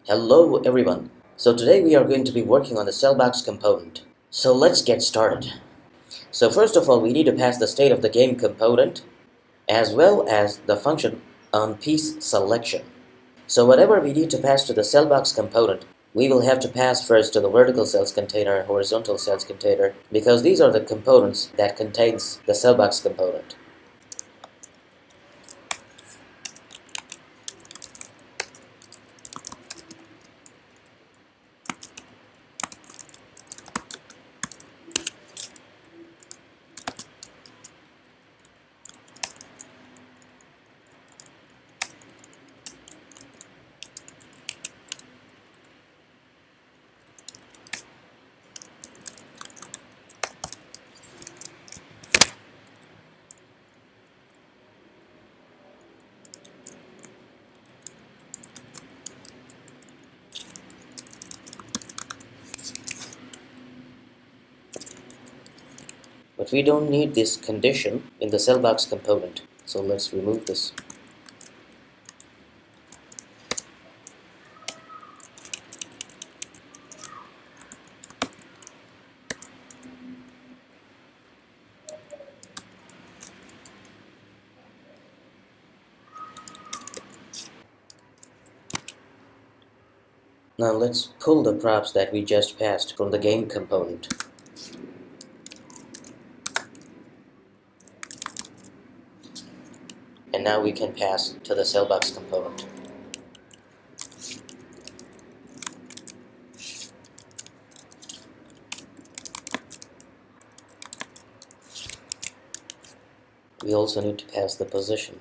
Hello everyone. So today we are going to be working on the cellbox component. So let's get started. So first of all, we need to pass the state of the game component as well as the function onPieceSelection. So whatever we need to pass to the cellbox component, we will have to pass first to the vertical cells container and horizontal cells container because these are the components that contains the cellbox component. But we don't need this condition in the cellbox component. So let's remove this. Now let's pull the props that we just passed from the game component. And now we can pass to the cellbox component. We also need to pass the position.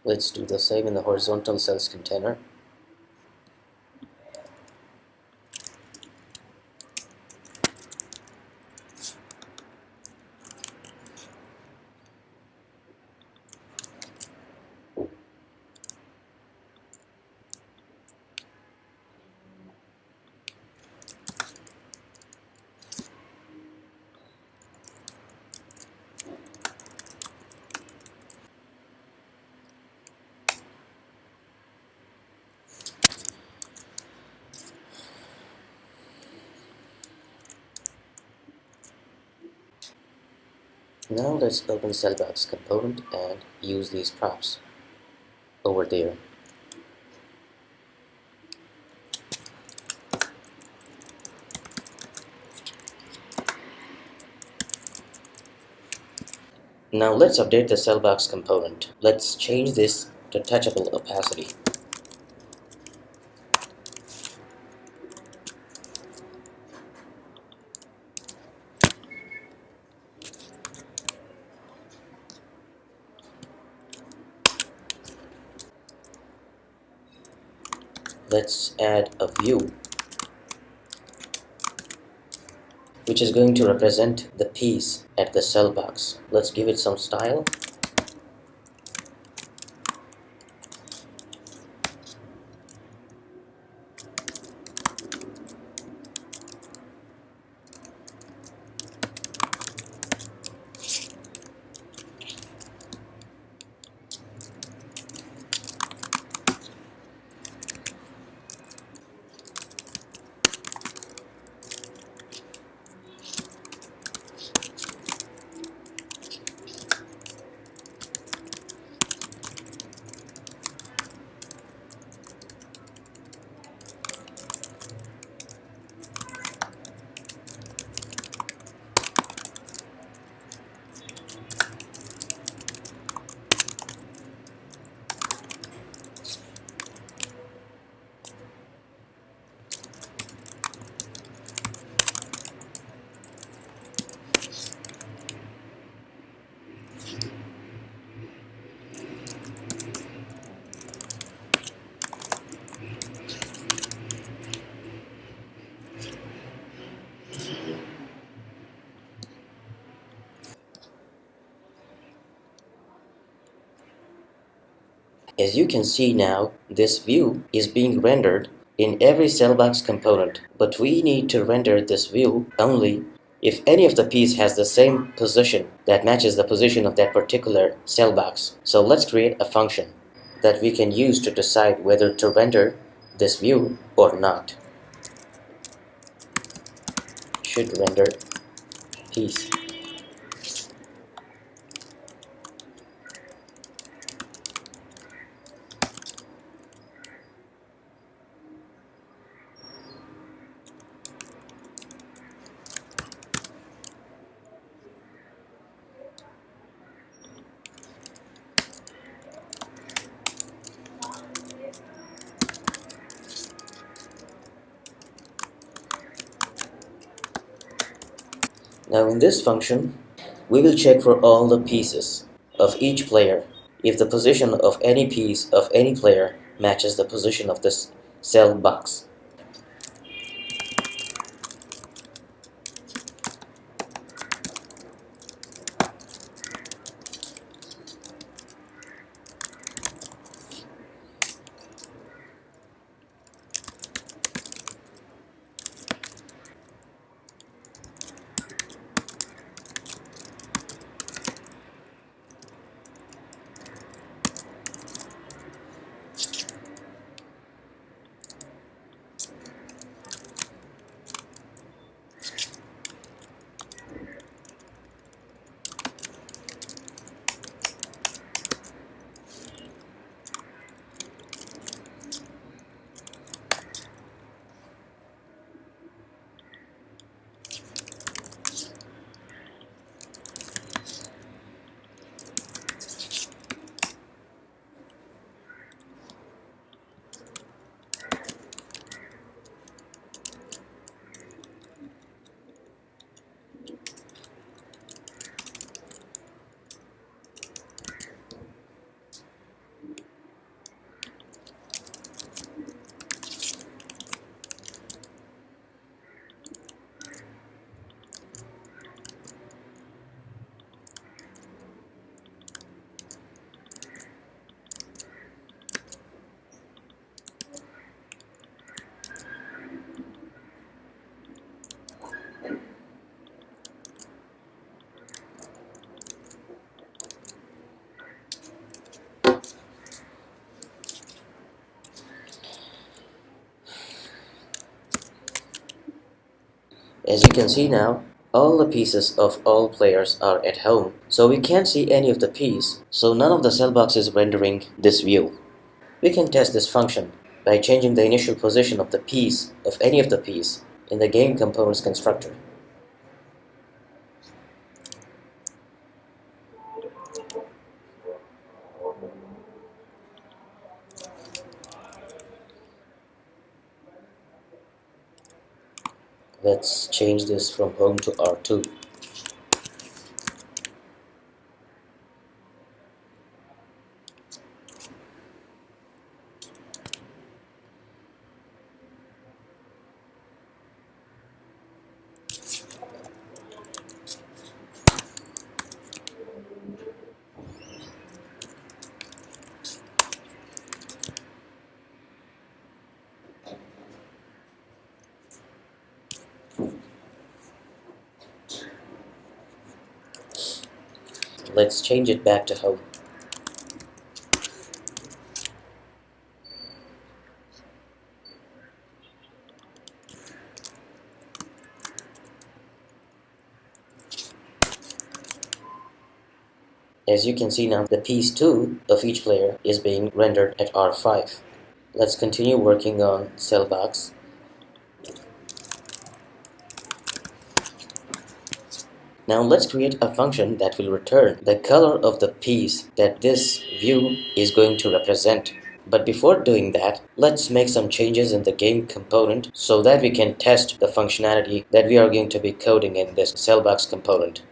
Let's do the same in the horizontal cells container. Now let's open cellbox component and use these props over there. Now let's update the cellbox component. Let's change this to touchable opacity. Let's add a view, which is going to represent the piece at the cell box. Let's give it some style. As you can see now, this view is being rendered in every cellbox component, but we need to render this view only if any of the piece has the same position that matches the position of that particular cellbox. So let's create a function that we can use to decide whether to render this view or not. Should render piece. Now in this function, we will check for all the pieces of each player if the position of any piece of any player matches the position of this cell box. As you can see now, all the pieces of all players are at home, so we can't see any of the piece, so none of the cell box is rendering this view. We can test this function by changing the initial position of the piece of any of the piece in the game components constructor. Let's change this from home to R2. Let's change it back to home. As you can see now, the piece 2 of each player is being rendered at R5. Let's continue working on cell box. Now let's create a function that will return the color of the piece that this view is going to represent. But before doing that, let's make some changes in the game component so that we can test the functionality that we are going to be coding in this cellbox component.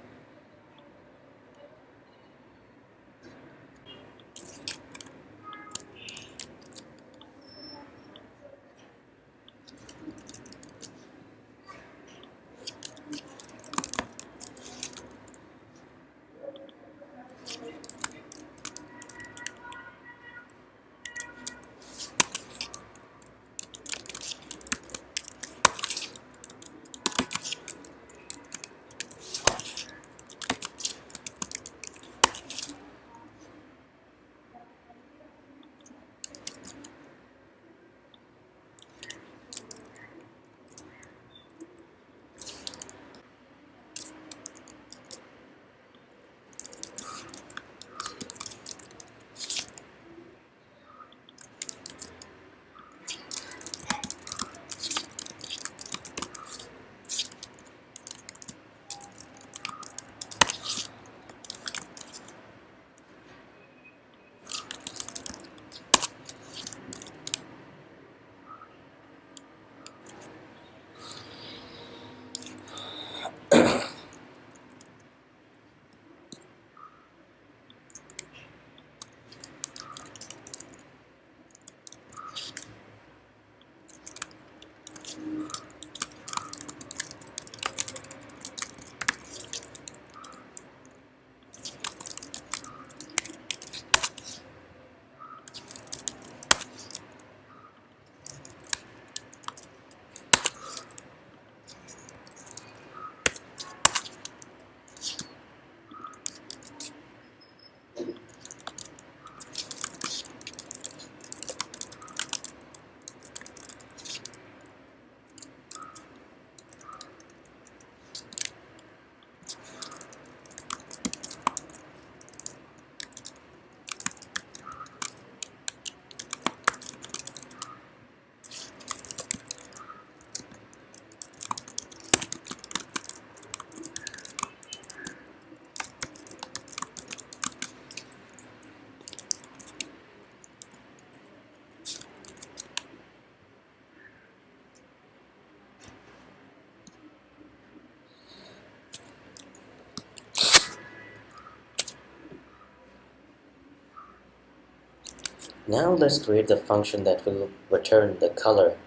Now let's create the function that will return the color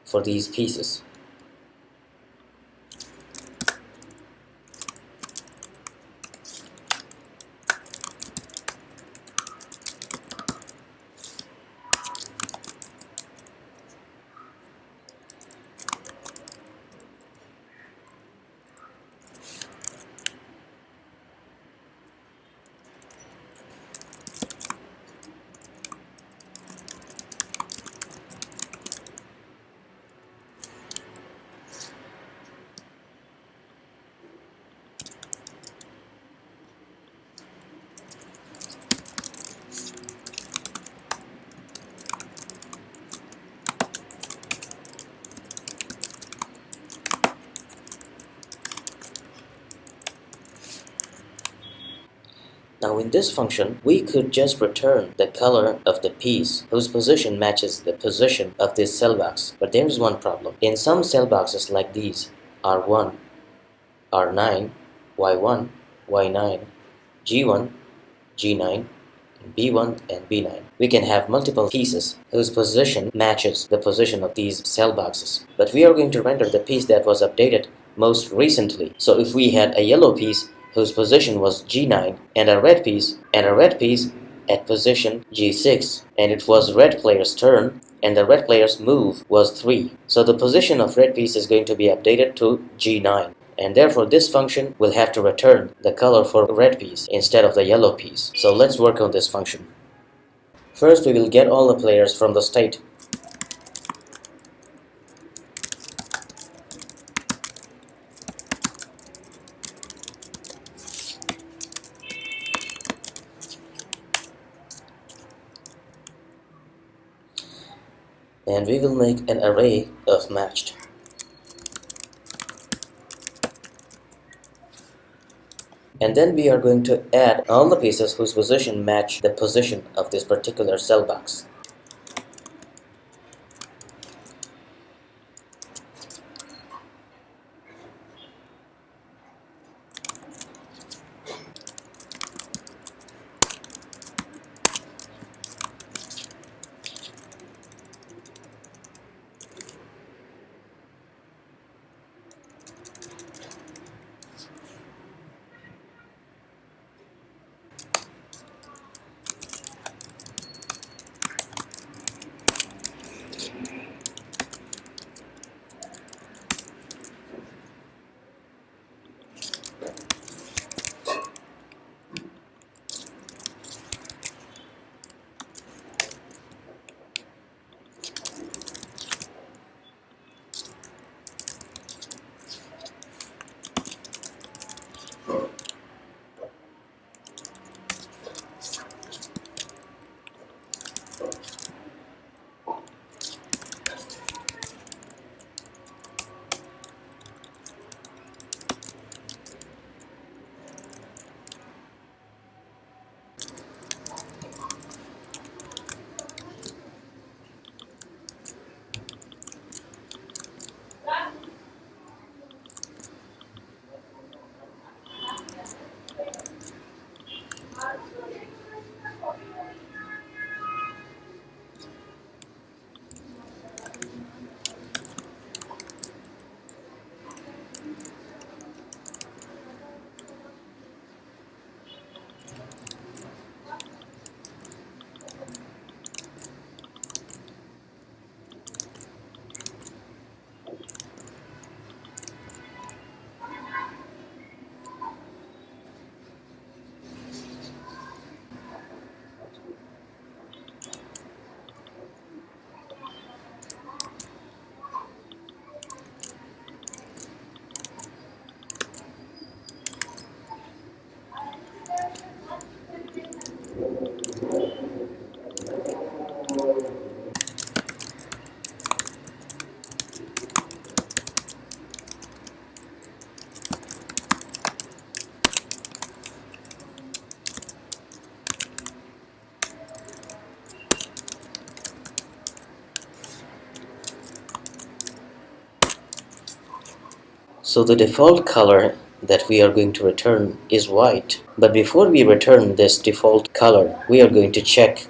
for these pieces. Now in this function, we could just return the color of the piece whose position matches the position of this cell box. But there's one problem. In some cell boxes like these, R1, R9, Y1, Y9, G1, G9, B1 and B9. We can have multiple pieces whose position matches the position of these cell boxes. But we are going to render the piece that was updated most recently. So if we had a yellow piece whose position was G9 and a red piece at position G6, and it was red player's turn and the red player's move was 3. So the position of red piece is going to be updated to G9. And therefore this function will have to return the color for red piece instead of the yellow piece. So let's work on this function. First we will get all the players from the state. And we will make an array of matched. And then we are going to add all the pieces whose position match the position of this particular cell box. So the default color that we are going to return is white. But before we return this default color, we are going to check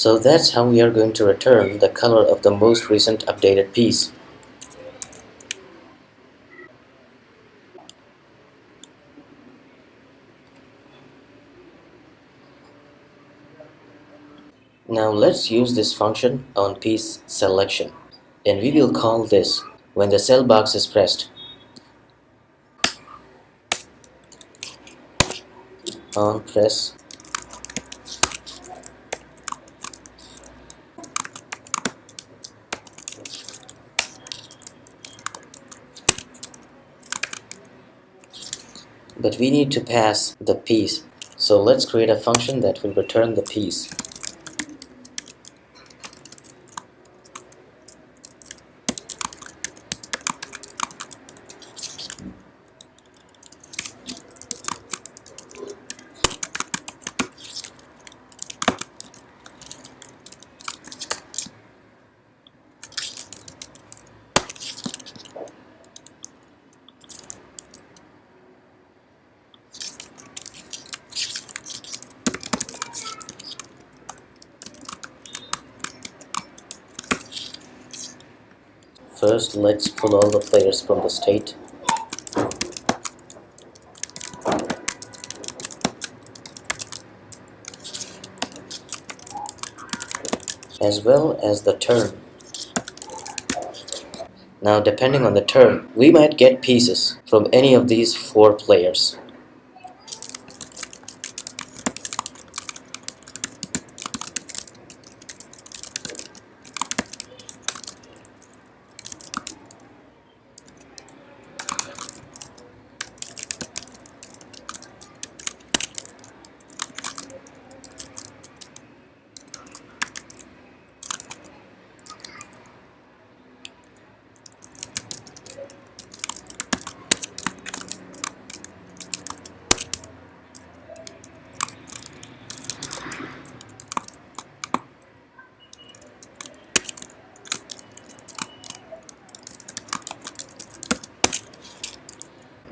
So that's how we are going to return the color of the most recent updated piece. Now let's use this function on piece selection, and we will call this when the cell box is pressed. On press, but we need to pass the piece. So let's create a function that will return the piece. First, let's pull all the players from the state. As well as the turn. Now, depending on the turn, we might get pieces from any of these 4 players.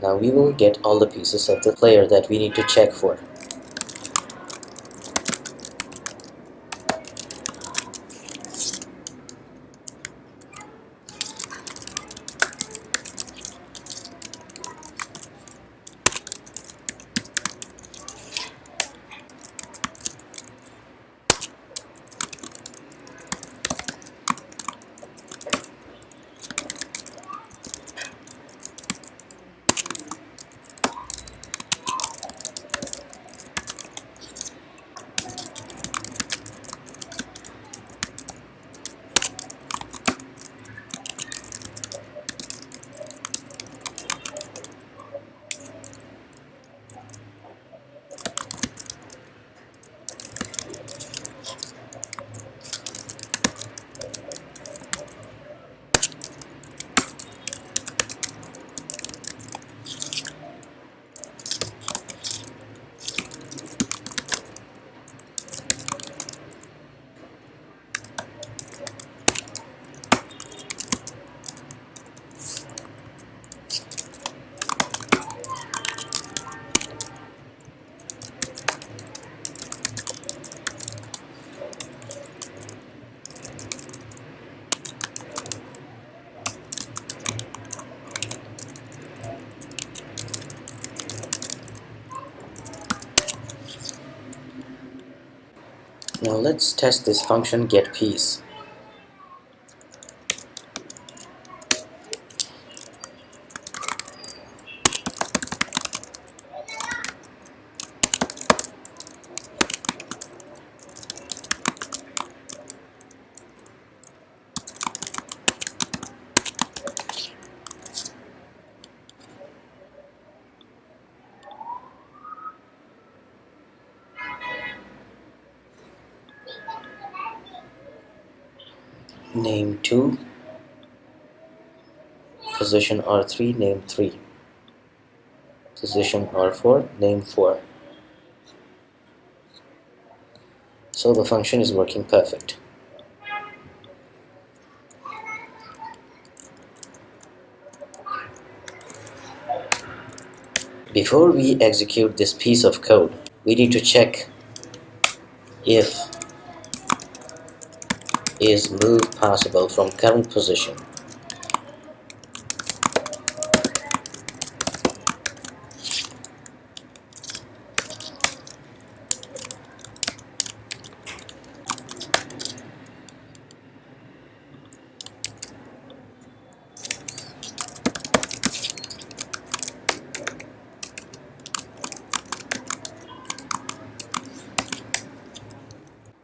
Now we will get all the pieces of the player that we need to check for. Now let's test this function getPiece. Name 2, position R3, name 3, position R4, name 4. So the function is working perfect. Before we execute this piece of code, we need to check if is move possible from current position.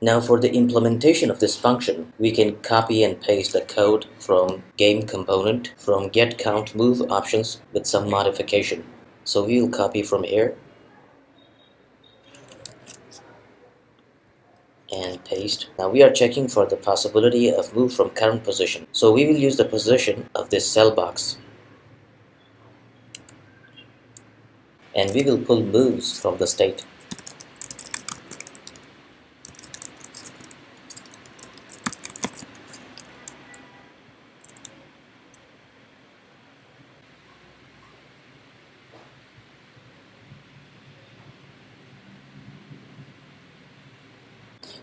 Now for the implementation of this function, we can copy and paste the code from game component from get count move options with some modification. So we will copy from here and paste. Now we are checking for the possibility of move from current position. So we will use the position of this cell box. And we will pull moves from the state.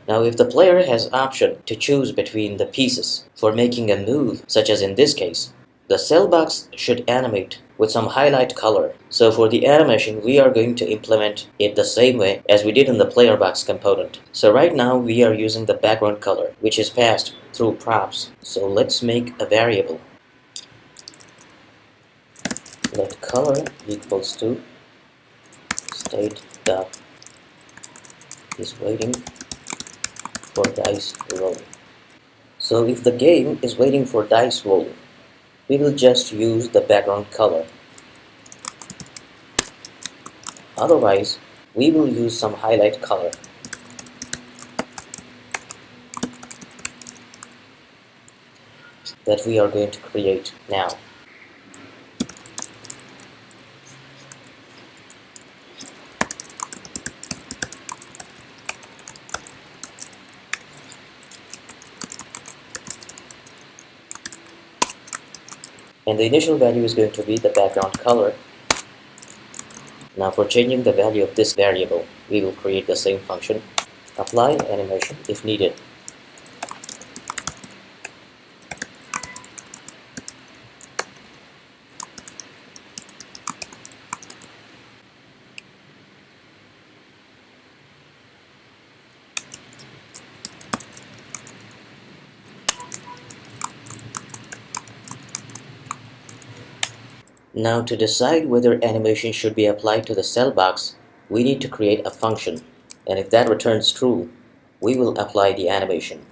Now if the player has option to choose between the pieces for making a move, such as in this case, the cell box should animate with some highlight color. So for the animation, we are going to implement it the same way as we did in the player box component. So right now we are using the background color, which is passed through props. So let's make a variable. Let color equals to state dot is waiting for dice roll. So if the game is waiting for dice roll, we will just use the background color. Otherwise, we will use some highlight color. That we are going to create now. And the initial value is going to be the background color. Now for changing the value of this variable, we will create the same function. Apply animation if needed. Now to decide whether animation should be applied to the cell box, we need to create a function. And if that returns true, we will apply the animation.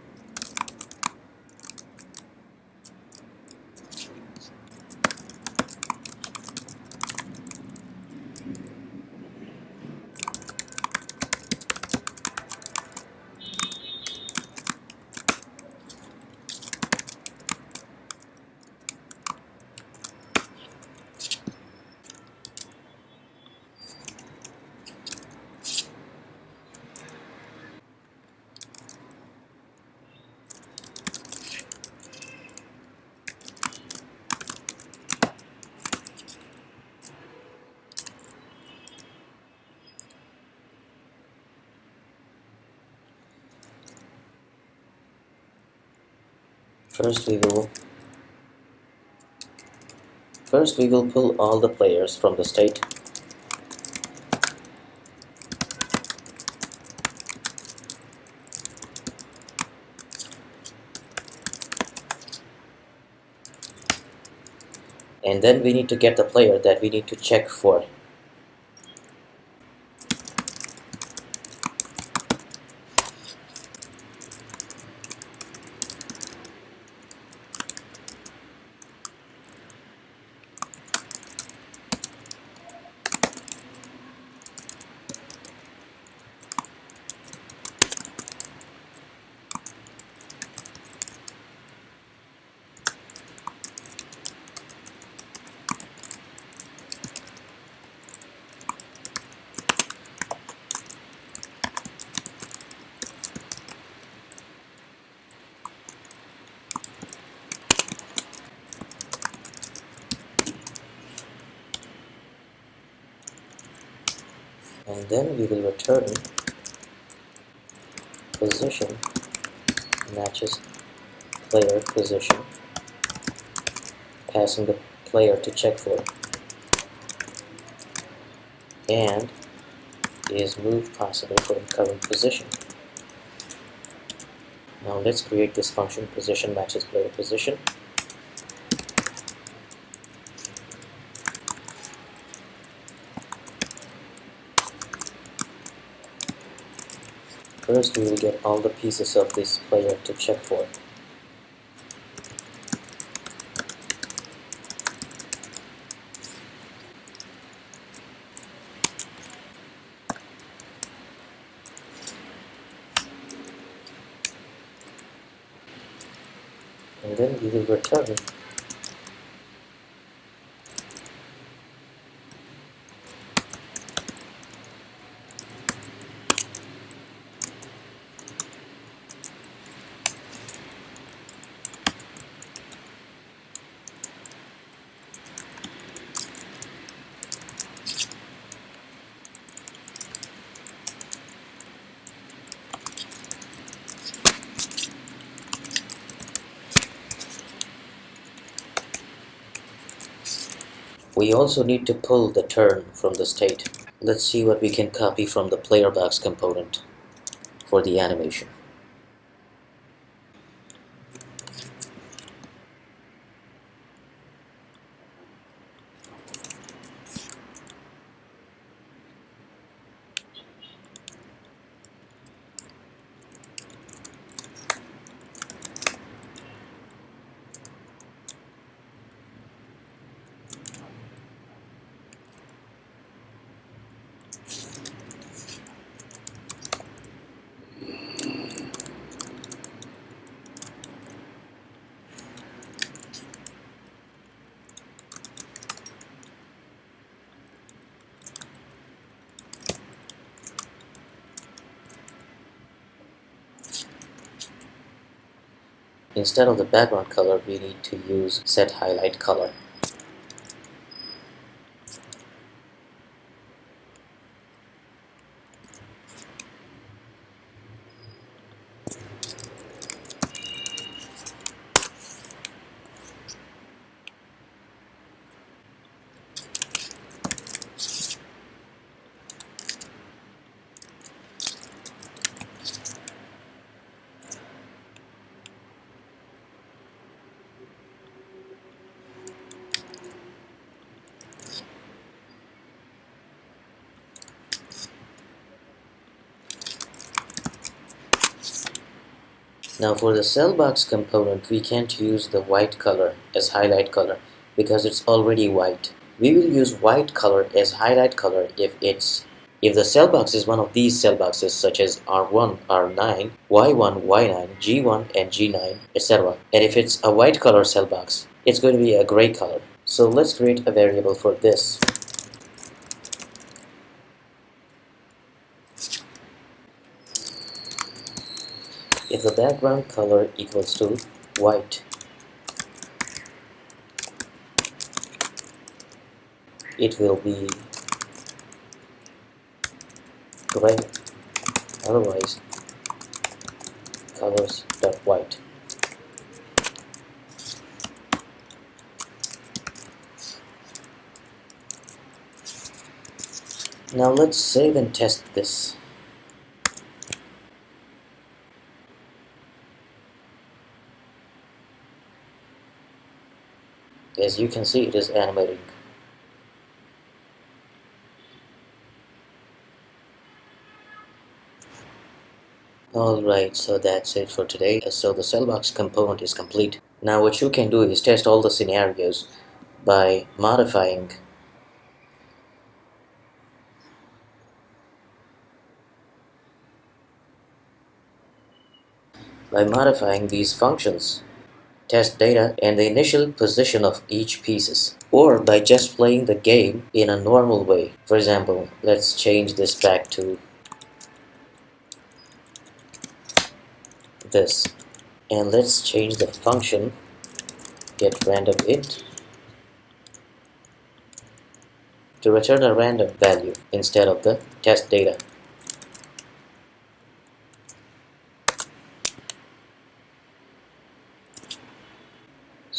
First we will pull all the players from the state. And then we need to get the player that we need to check for. And then we will return position matches player position, passing the player to check for, and is move possible for the current position. Now let's create this function position matches player position. First we will get all the pieces of this player to check for. And then we will return We also need to pull the turn from the state. Let's see what we can copy from the player box component for the animation. Instead of the background color, we need to use set highlight color. Now for the cell box component, we can't use the white color as highlight color because it's already white. We will use white color as highlight color if the cell box is one of these cell boxes such as R1, R9, Y1, Y9, G1 and G9, etc. And if it's a white color cell box, it's going to be a gray color. So let's create a variable for this. If the background color equals to white, it will be gray, otherwise colors.white. Now let's save and test this. As you can see, it is animating. Alright, so that's it for today. So the cellbox component is complete. Now what you can do is test all the scenarios by modifying these functions, test data and the initial position of each pieces, or by just playing the game in a normal way. For example, let's change this back to this, and let's change the function get random int to return a random value instead of the test data.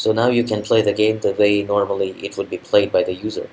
So now you can play the game the way normally it would be played by the user.